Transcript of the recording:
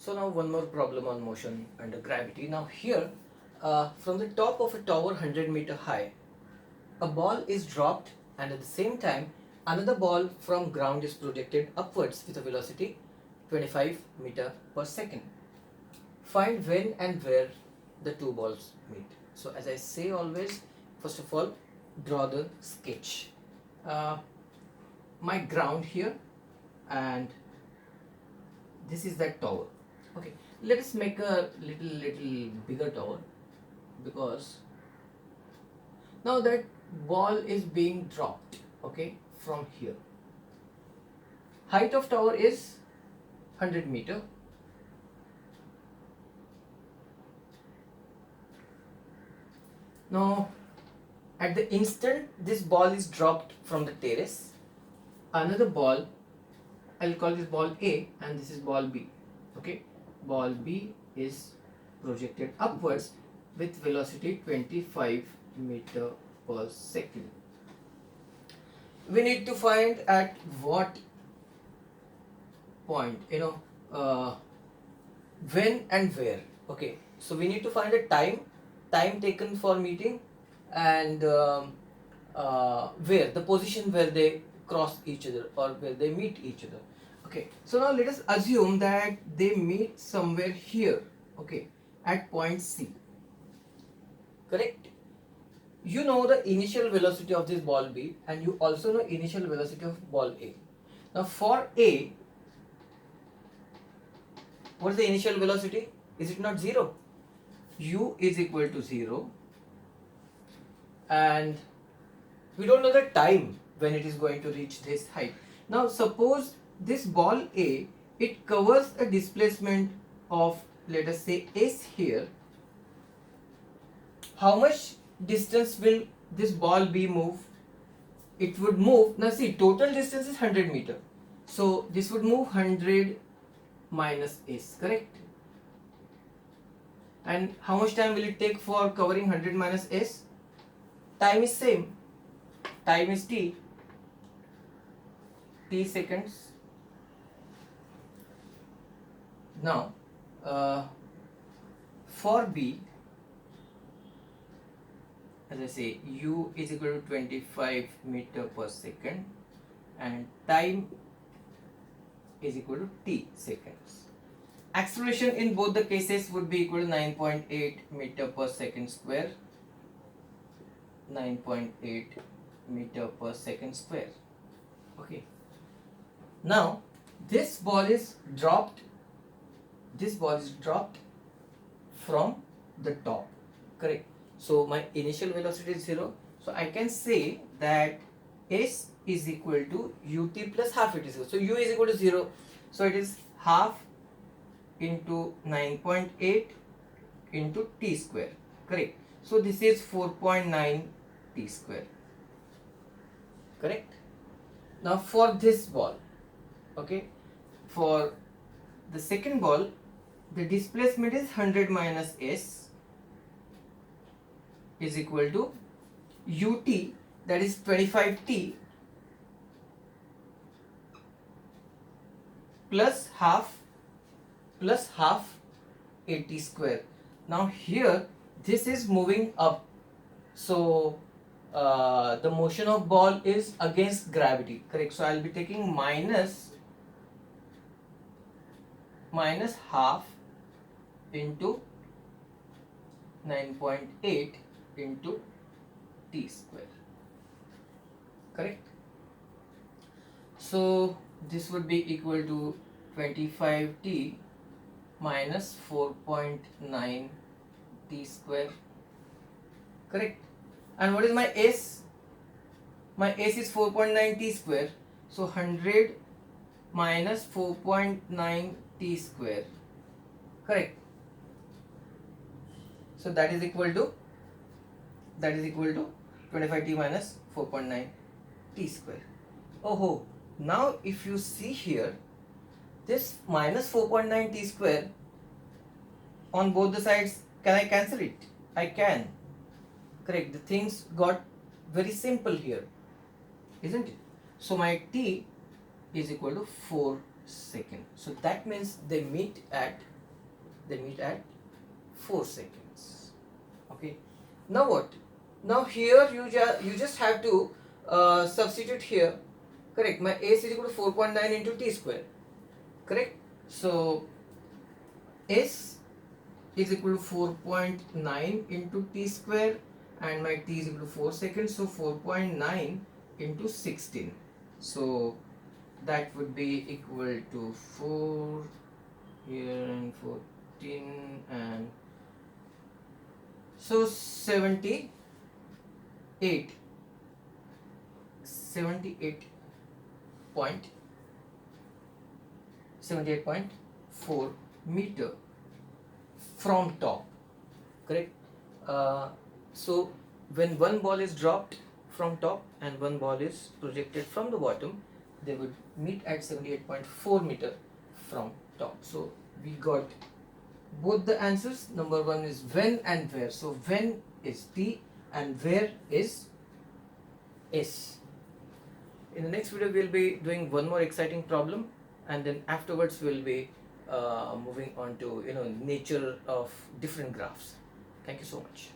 So now one more problem on motion under gravity. Now here, from the top of a tower 100-meter high, a ball is dropped, and at the same time another ball from ground is projected upwards with a velocity 25 meter per second. Find when and where the two balls meet. So as I say always, first of all, draw the sketch. My ground here, and this is that tower. Okay, let us make a little bigger tower, because now that ball is being dropped, okay, from here. Height of tower is 100-meter. Now at the instant this ball is dropped from the terrace, another ball, I'll call this ball A and this is ball B. Okay, ball B is projected upwards with velocity 25 meter per second. We need to find at what point, when and where. Okay, so we need to find a time taken for meeting, and where, the position where they cross each other or where they meet each other. Okay, so now let us assume that they meet somewhere here, okay, at point C. Correct? You know the initial velocity of this ball B, and you also know initial velocity of ball A. Now for A, what is the initial velocity? Is it not 0? U is equal to 0, and we don't know the time when it is going to reach this height. Now suppose this ball A, it covers a displacement of, let us say, S here. How much distance will this ball B move? It would move, now see, total distance is 100 meter. So this would move 100 minus S, correct? And how much time will it take for covering 100 minus S? Time is same. Time is T seconds. Now, for B, as I say, U is equal to 25 meter per second, and time is equal to T seconds. Acceleration in both the cases would be equal to 9.8 meter per second square. 9.8 meter per second square. Okay. Now this ball is dropped. This ball is dropped from the top. Correct. So my initial velocity is 0. So I can say that S is equal to ut plus half it is 0. So u is equal to 0. So it is half into 9.8 into t square. Correct. So this is 4.9 t square. Correct. Now for this ball, okay, for the second ball, the displacement is 100 minus S is equal to ut, that is 25t, plus half at square. Now here this is moving up, so the motion of ball is against gravity, correct? So I'll be taking minus half into 9.8 into t square, correct? So this would be equal to 25t minus 4.9 t square, correct? And what is my S? My S is 4.9 t square. So 100 minus 4.9 t square, correct? So that is equal to 25t minus 4.9 t square. Oh, now if you see here, this minus 4.9 t square on both the sides, can I cancel it? I can. Correct. The things got very simple here, isn't it? So my t is equal to 4 seconds. So that means they meet at they meet at 4 seconds. Okay, now what? Now here you just have to substitute here, correct? My S is equal to 4.9 into t square, correct? So S is equal to 4.9 into t square and my t is equal to 4 seconds, so 4.9 into 16, so that would be equal to 4 here and 14 and so 78 78.4 meter from top, correct? So when one ball is dropped from top and one ball is projected from the bottom, they would meet at 78.4 meter from top. So we got both the answers. Number one is when and where. So when is T and where is S. In the next video we'll be doing one more exciting problem, and then afterwards we'll be moving on to nature of different graphs. Thank you so much.